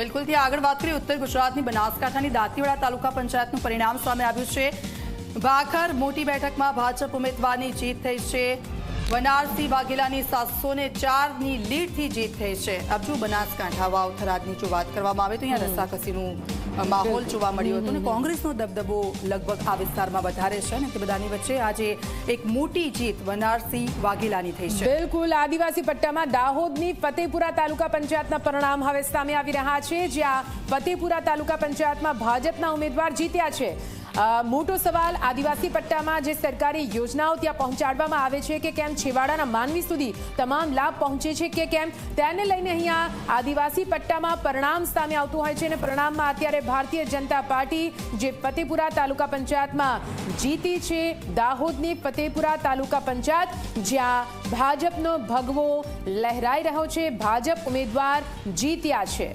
બિલકુલ થી આગળ વાત કરીએ ઉત્તર ગુજરાતની બનાસકાંઠાની દાંતીવાડા તાલુકા પંચાયતનું પરિણામ સામે આવ્યું છે। ભાખર મોટી બેઠકમાં ભાજપ ઉમેદવારની જીત થઈ છે। વનારસિંહ વાઘેલાની 704ની લીડથી જીત થઈ છે। अब जो બનાસકાંઠા વાવ થરાદની જો વાત કરવામાં આવે તો અહીંયા રસાકસીનું માહોલ જોવા મળ્યો હતો અને કોંગ્રેસનો દબદબો લગભગ આ વિસ્તારમાં વધારે છે અને તે બધાની વચ્ચે આજે એક મોટી જીત વનારસિંહ વાઘેલાની થઈ છે। બિલકુલ આદિવાસી પટ્ટામાં દાહોદની ફતેપુરા તાલુકા પંચાયતના પરિણામ હવે સામે આવી રહ્યા છે, જ્યાં ફતેપુરા તાલુકા પંચાયતમાં ભાજપના ઉમેદવાર જીત્યા છે। મોટો સવાલ આદિવાસી પટ્ટામાં જે સરકારી યોજનાઓ ત્યાં પહોંચાડવામાં આવે છે કે કેમ છેવાડાના માનવી સુધી તમામ લાભ પહોંચે છે કે કેમ, તેને લઈને અહીંયા આદિવાસી પટ્ટામાં પરિણામ સામે આવતું હોય છે અને પરિણામમાં અત્યારે ભારતીય જનતા પાર્ટી જે ફતેપુરા તાલુકા પંચાયતમાં જીતી છે, દાહોદની ફતેપુરા તાલુકા પંચાયત જ્યાં ભાજપનો ભગવો લહેરાઈ રહ્યો છે, ભાજપ ઉમેદવાર જીત્યા છે।